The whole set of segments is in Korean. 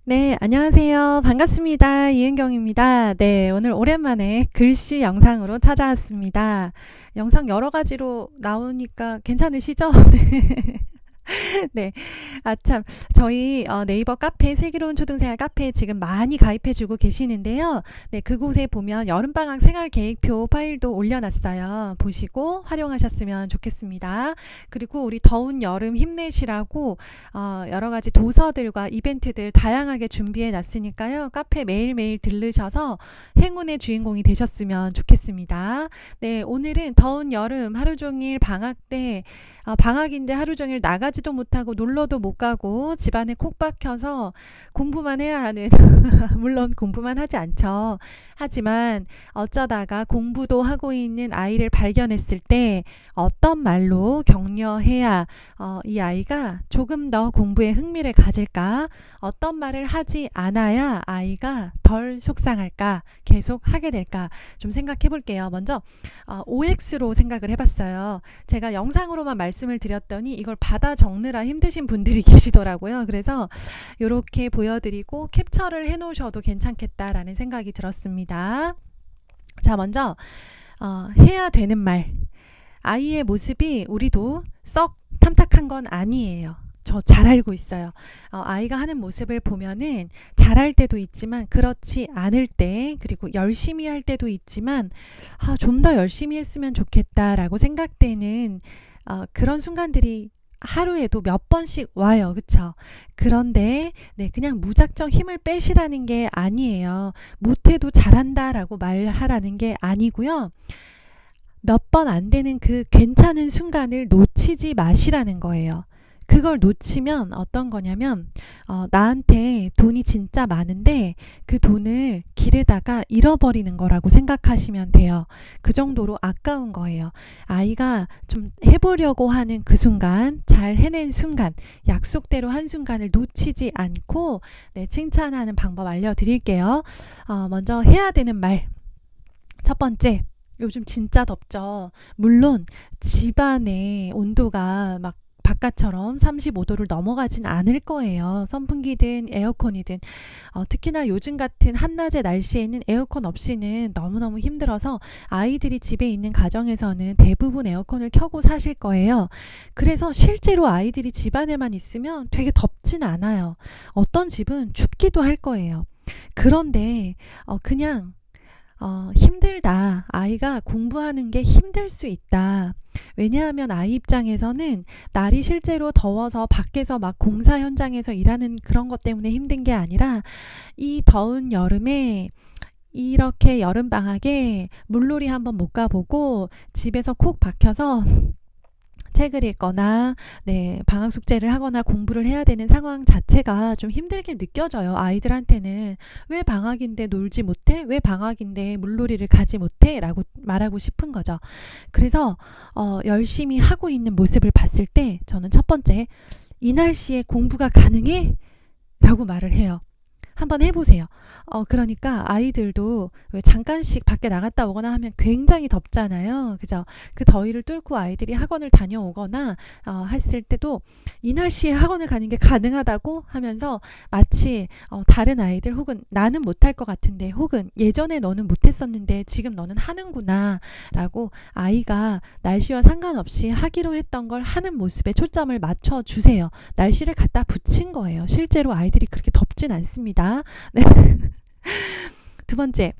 네, 안녕하세요. 반갑습니다. 이은경입니다. 네, 오늘 오랜만에 글씨 영상으로 찾아왔습니다. 영상 여러 가지로 나오니까 괜찮으시죠? 네. 아, 참. 저희 네이버 카페, 슬기로운 초등생활 카페에 지금 많이 가입해주고 계시는데요. 네, 그곳에 보면 여름방학 생활계획표 파일도 올려놨어요. 보시고 활용하셨으면 좋겠습니다. 그리고 우리 더운 여름 힘내시라고 여러 가지 도서들과 이벤트들 다양하게 준비해놨으니까요. 카페 매일매일 들르셔서 행운의 주인공이 되셨으면 좋겠습니다. 네, 오늘은 더운 여름 하루 종일 방학 때 방학인데 하루 종일 나가지도 못하고 놀러도 못 가고 집안에 콕 박혀서 공부만 해야 하는 물론 공부만 하지 않죠. 하지만 어쩌다가 공부도 하고 있는 아이를 발견했을 때 어떤 말로 격려해야 이 아이가 조금 더 공부에 흥미를 가질까? 어떤 말을 하지 않아야 아이가 덜 속상할까? 계속 하게 될까? 좀 생각해 볼게요. 먼저 OX로 생각을 해봤어요. 제가 영상으로만 말씀을 드렸더니 이걸 받아 적느라 힘드신 분들이 계시더라고요. 그래서 이렇게 보여드리고 캡처를 해 놓으셔도 괜찮겠다라는 생각이 들었습니다. 자, 먼저 해야 되는 말. 아이의 모습이 우리도 썩 탐탁한 건 아니에요. 저 잘 알고 있어요. 아이가 하는 모습을 보면은 잘할 때도 있지만 그렇지 않을 때, 그리고 열심히 할 때도 있지만 좀 더 열심히 했으면 좋겠다라고 생각되는 그런 순간들이 하루에도 몇 번씩 와요. 그쵸? 그런데 네, 그냥 무작정 힘을 빼시라는 게 아니에요. 못해도 잘한다라고 말하라는 게 아니고요. 몇 번 안 되는 그 괜찮은 순간을 놓치지 마시라는 거예요. 그걸 놓치면 어떤 거냐면 나한테 돈이 진짜 많은데 그 돈을 길에다가 잃어버리는 거라고 생각하시면 돼요. 그 정도로 아까운 거예요. 아이가 좀 해보려고 하는 그 순간, 잘 해낸 순간, 약속대로 한 순간을 놓치지 않고 네, 칭찬하는 방법 알려드릴게요. 먼저 해야 되는 말. 첫 번째, 요즘 진짜 덥죠. 물론 집안의 온도가 막 바깥처럼 35도를 넘어가진 않을 거예요. 선풍기든 에어컨이든. 특히나 요즘 같은 한낮의 날씨에는 에어컨 없이는 너무너무 힘들어서 아이들이 집에 있는 가정에서는 대부분 에어컨을 켜고 사실 거예요. 그래서 실제로 아이들이 집안에만 있으면 되게 덥진 않아요. 어떤 집은 춥기도 할 거예요. 그런데 그냥 힘들다. 아이가 공부하는 게 힘들 수 있다. 왜냐하면 아이 입장에서는 날이 실제로 더워서 밖에서 막 공사 현장에서 일하는 그런 것 때문에 힘든 게 아니라 이 더운 여름에 이렇게 여름방학에 물놀이 한번 못 가보고 집에서 콕 박혀서 책을 읽거나 네, 방학 숙제를 하거나 공부를 해야 되는 상황 자체가 좀 힘들게 느껴져요. 아이들한테는 왜 방학인데 놀지 못해? 왜 방학인데 물놀이를 가지 못해? 라고 말하고 싶은 거죠. 그래서 열심히 하고 있는 모습을 봤을 때 저는 첫 번째, 이 날씨에 공부가 가능해? 라고 말을 해요. 한번 해보세요. 그러니까 아이들도 왜 잠깐씩 밖에 나갔다 오거나 하면 굉장히 덥잖아요. 그죠? 그 더위를 뚫고 아이들이 학원을 다녀오거나 했을 때도 이 날씨에 학원을 가는 게 가능하다고 하면서 마치 다른 아이들 혹은 나는 못할 것 같은데 혹은 예전에 너는 못했었는데 지금 너는 하는구나 라고 아이가 날씨와 상관없이 하기로 했던 걸 하는 모습에 초점을 맞춰주세요. 날씨를 갖다 붙인 거예요. 실제로 아이들이 그렇게 덥진 않습니다. 네. 두 번째,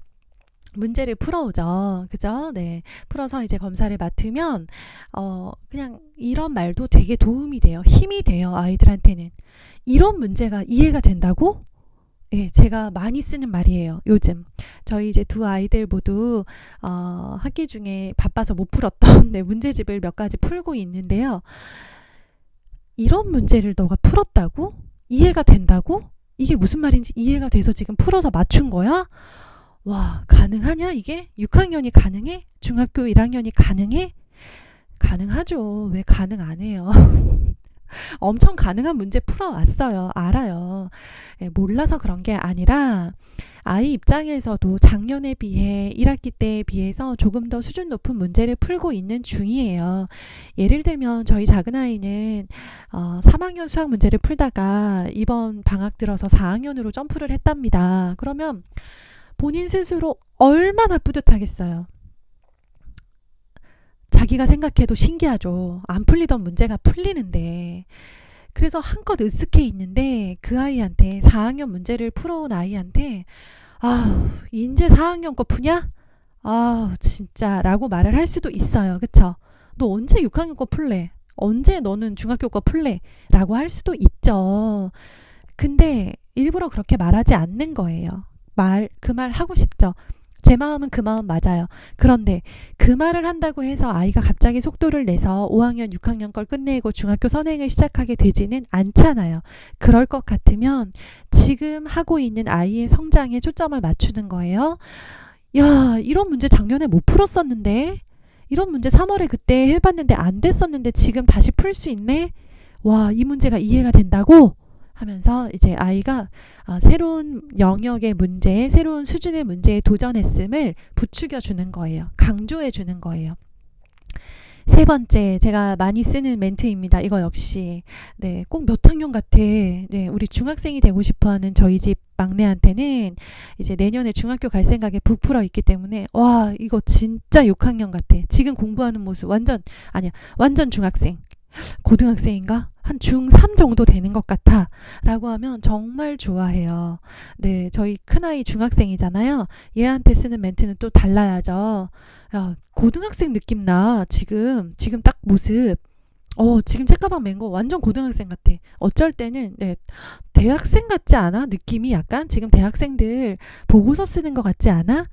문제를 풀어오죠. 그죠? 네. 풀어서 이제 검사를 맡으면, 그냥 이런 말도 되게 도움이 돼요. 힘이 돼요. 아이들한테는. 이런 문제가 이해가 된다고? 예, 제가 많이 쓰는 말이에요. 요즘. 저희 이제 두 아이들 모두, 학기 중에 바빠서 못 풀었던, 네, 문제집을 몇 가지 풀고 있는데요. 이런 문제를 너가 풀었다고? 이해가 된다고? 이게 무슨 말인지 이해가 돼서 지금 풀어서 맞춘 거야? 와, 가능하냐 이게? 6학년이 가능해? 중학교 1학년이 가능해? 가능하죠. 왜 가능 안 해요? 엄청 가능한 문제 풀어왔어요. 알아요. 예, 몰라서 그런 게 아니라 아이 입장에서도 작년에 비해 1학기 때에 비해서 조금 더 수준 높은 문제를 풀고 있는 중이에요. 예를 들면 저희 작은 아이는 3학년 수학 문제를 풀다가 이번 방학 들어서 4학년으로 점프를 했답니다. 그러면 본인 스스로 얼마나 뿌듯하겠어요. 자기가 생각해도 신기하죠. 안 풀리던 문제가 풀리는데. 그래서 한껏 으쓱해 있는데 그 아이한테 4학년 문제를 풀어온 아이한테 아, 이제 4학년 거 푸냐? 아, 진짜 라고 말을 할 수도 있어요. 그쵸? 너 언제 6학년 거 풀래? 언제 너는 중학교 거 풀래? 라고 할 수도 있죠. 근데 일부러 그렇게 말하지 않는 거예요. 그 말 하고 싶죠. 제 마음은 그 마음 맞아요. 그런데 그 말을 한다고 해서 아이가 갑자기 속도를 내서 5학년, 6학년 걸 끝내고 중학교 선행을 시작하게 되지는 않잖아요. 그럴 것 같으면 지금 하고 있는 아이의 성장에 초점을 맞추는 거예요. 야, 이런 문제 작년에 못 풀었었는데? 이런 문제 3월에 그때 해봤는데 안 됐었는데 지금 다시 풀 수 있네? 와, 이 문제가 이해가 된다고? 하면서 이제 아이가 새로운 영역의 문제, 새로운 수준의 문제에 도전했음을 부추겨 주는 거예요. 강조해 주는 거예요. 세 번째, 제가 많이 쓰는 멘트입니다. 이거 역시 네, 꼭 몇 학년 같아. 네, 우리 중학생이 되고 싶어하는 저희 집 막내한테는 이제 내년에 중학교 갈 생각에 부풀어 있기 때문에 와, 이거 진짜 6학년 같아. 지금 공부하는 모습 완전 아니야, 완전 중학생. 고등학생인가? 한 중3 정도 되는 것 같아. 라고 하면 정말 좋아해요. 네, 저희 큰아이 중학생이잖아요. 얘한테 쓰는 멘트는 또 달라야죠. 야, 고등학생 느낌 나. 지금 딱 모습. 지금 책가방 맨 거 완전 고등학생 같아. 어쩔 때는, 네, 대학생 같지 않아? 느낌이 약간 지금 대학생들 보고서 쓰는 것 같지 않아?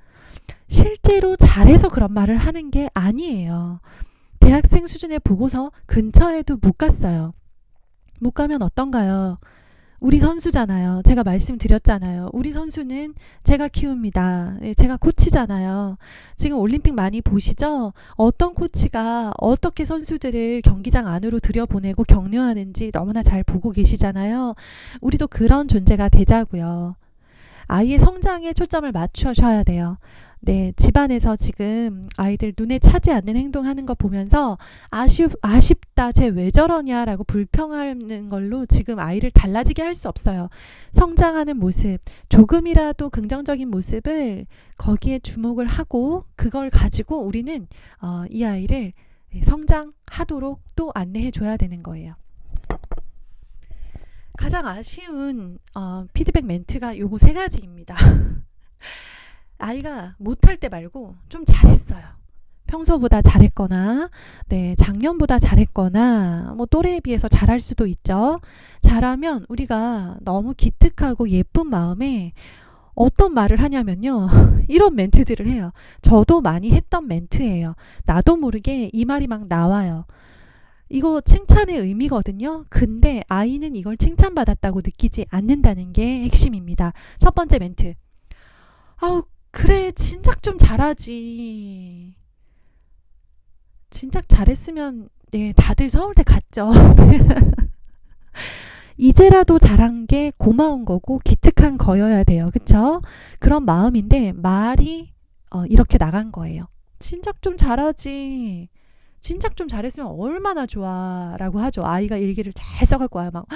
실제로 잘해서 그런 말을 하는 게 아니에요. 대학생 수준의 보고서 근처에도 못 갔어요. 못 가면 어떤가요? 우리 선수잖아요. 제가 말씀드렸잖아요. 우리 선수는 제가 키웁니다. 제가 코치잖아요. 지금 올림픽 많이 보시죠? 어떤 코치가 어떻게 선수들을 경기장 안으로 들여보내고 격려하는지 너무나 잘 보고 계시잖아요. 우리도 그런 존재가 되자고요. 아이의 성장에 초점을 맞추셔야 돼요. 네, 집안에서 지금 아이들 눈에 차지 않는 행동하는 거 보면서 아쉽다, 쟤 왜 저러냐라고 불평하는 걸로 지금 아이를 달라지게 할 수 없어요. 성장하는 모습, 조금이라도 긍정적인 모습을 거기에 주목을 하고 그걸 가지고 우리는 이 아이를 성장하도록 또 안내해 줘야 되는 거예요. 가장 아쉬운 피드백 멘트가 요거 세 가지입니다. 아이가 못할 때 말고 좀 잘했어요. 평소보다 잘했거나, 네, 작년보다 잘했거나, 뭐 또래에 비해서 잘할 수도 있죠. 잘하면 우리가 너무 기특하고 예쁜 마음에 어떤 말을 하냐면요. 이런 멘트들을 해요. 저도 많이 했던 멘트예요. 나도 모르게 이 말이 막 나와요. 이거 칭찬의 의미거든요. 근데 아이는 이걸 칭찬받았다고 느끼지 않는다는 게 핵심입니다. 첫 번째 멘트. 아우, 그래, 진작 좀 잘하지. 진작 잘했으면, 네, 다들 서울대 갔죠. 이제라도 잘한 게 고마운 거고 기특한 거여야 돼요. 그쵸? 그런 마음인데 말이 이렇게 나간 거예요. 진작 좀 잘하지. 진작 좀 잘했으면 얼마나 좋아 라고 하죠. 아이가 일기를 잘 써갖고 와요. 막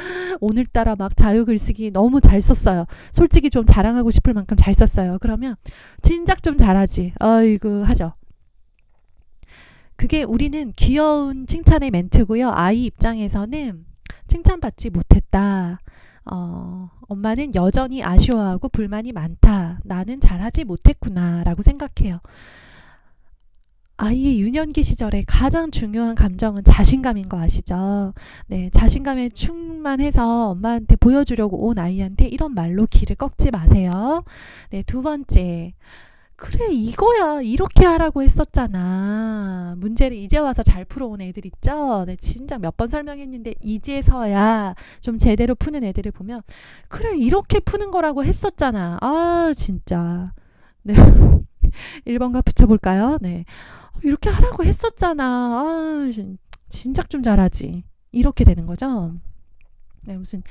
오늘따라 막 자유글쓰기 너무 잘 썼어요. 솔직히 좀 자랑하고 싶을 만큼 잘 썼어요. 그러면 진작 좀 잘하지. 어이구 하죠. 그게 우리는 귀여운 칭찬의 멘트고요. 아이 입장에서는 칭찬받지 못했다. 엄마는 여전히 아쉬워하고 불만이 많다. 나는 잘하지 못했구나 라고 생각해요. 아이의 유년기 시절에 가장 중요한 감정은 자신감인 거 아시죠? 네, 자신감에 충만해서 엄마한테 보여주려고 온 아이한테 이런 말로 귀를 꺾지 마세요. 네, 두 번째. 그래, 이거야. 이렇게 하라고 했었잖아. 문제를 이제 와서 잘 풀어온 애들 있죠? 네, 진짜 몇 번 설명했는데 이제서야 좀 제대로 푸는 애들을 보면 그래, 이렇게 푸는 거라고 했었잖아. 아, 진짜. 네. 1번가 붙여볼까요? 네. 이렇게 하라고 했었잖아. 아, 진작 좀 잘하지. 이렇게 되는 거죠. 네, 무슨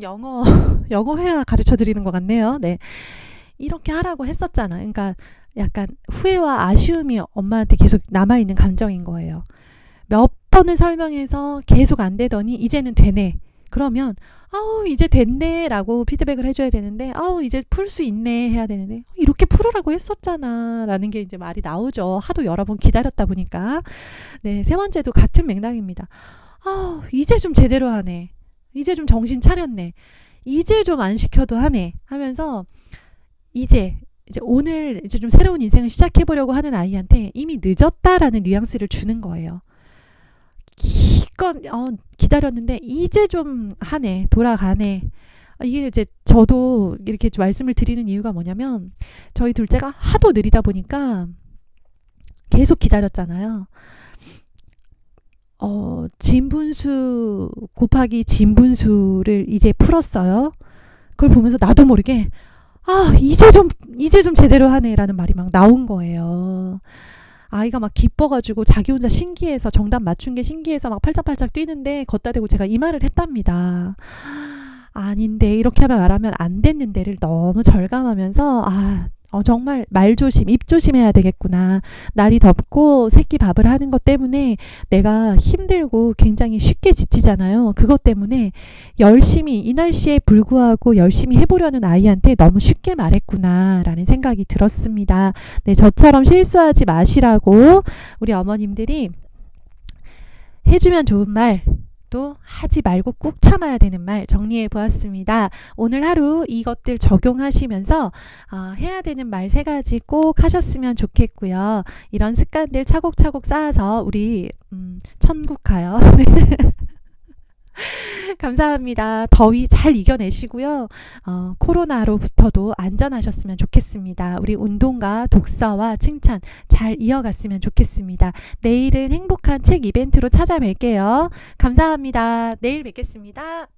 영어 영어 회화 가르쳐 드리는 것 같네요. 네. 이렇게 하라고 했었잖아. 그러니까 약간 후회와 아쉬움이 엄마한테 계속 남아있는 감정인 거예요. 몇 번을 설명해서 계속 안 되더니 이제는 되네. 그러면 아우 이제 됐네 라고 피드백을 해줘야 되는데 아우 이제 풀 수 있네 해야 되는데 이렇게 풀으라고 했었잖아 라는 게 이제 말이 나오죠. 하도 여러 번 기다렸다 보니까. 네, 세 번째도 같은 맥락입니다. 아우 이제 좀 제대로 하네. 이제 좀 정신 차렸네. 이제 좀 안 시켜도 하네 하면서 이제 오늘 이제 좀 새로운 인생을 시작해 보려고 하는 아이한테 이미 늦었다라는 뉘앙스를 주는 거예요. 기껏 기다렸는데 이제 좀 하네. 돌아가네. 이게 이제 저도 이렇게 말씀을 드리는 이유가 뭐냐면 저희 둘째가 하도 느리다 보니까 계속 기다렸잖아요. 진분수 곱하기 진분수를 이제 풀었어요. 그걸 보면서 나도 모르게 아, 이제 좀 제대로 하네라는 말이 막 나온 거예요. 아이가 막 기뻐가지고 자기 혼자 신기해서 정답 맞춘 게 신기해서 막 팔짝팔짝 뛰는데 걷다 대고 제가 이 말을 했답니다. 아닌데 이렇게 하면 말하면 안 됐는데를 너무 절감하면서 정말 말 조심, 입 조심해야 되겠구나. 날이 덥고 새끼 밥을 하는 것 때문에 내가 힘들고 굉장히 쉽게 지치잖아요. 그것 때문에 열심히 이 날씨에 불구하고 열심히 해보려는 아이한테 너무 쉽게 말했구나 라는 생각이 들었습니다. 네, 저처럼 실수하지 마시라고 우리 어머님들이 해주면 좋은 말 또 하지 말고 꾹 참아야 되는 말 정리해 보았습니다. 오늘 하루 이것들 적용하시면서 해야 되는 말 3가지 꼭 하셨으면 좋겠고요. 이런 습관들 차곡차곡 쌓아서 우리 천국 가요. 감사합니다. 더위 잘 이겨내시고요. 코로나로부터도 안전하셨으면 좋겠습니다. 우리 운동과 독서와 칭찬 잘 이어갔으면 좋겠습니다. 내일은 행복한 책 이벤트로 찾아뵐게요. 감사합니다. 내일 뵙겠습니다.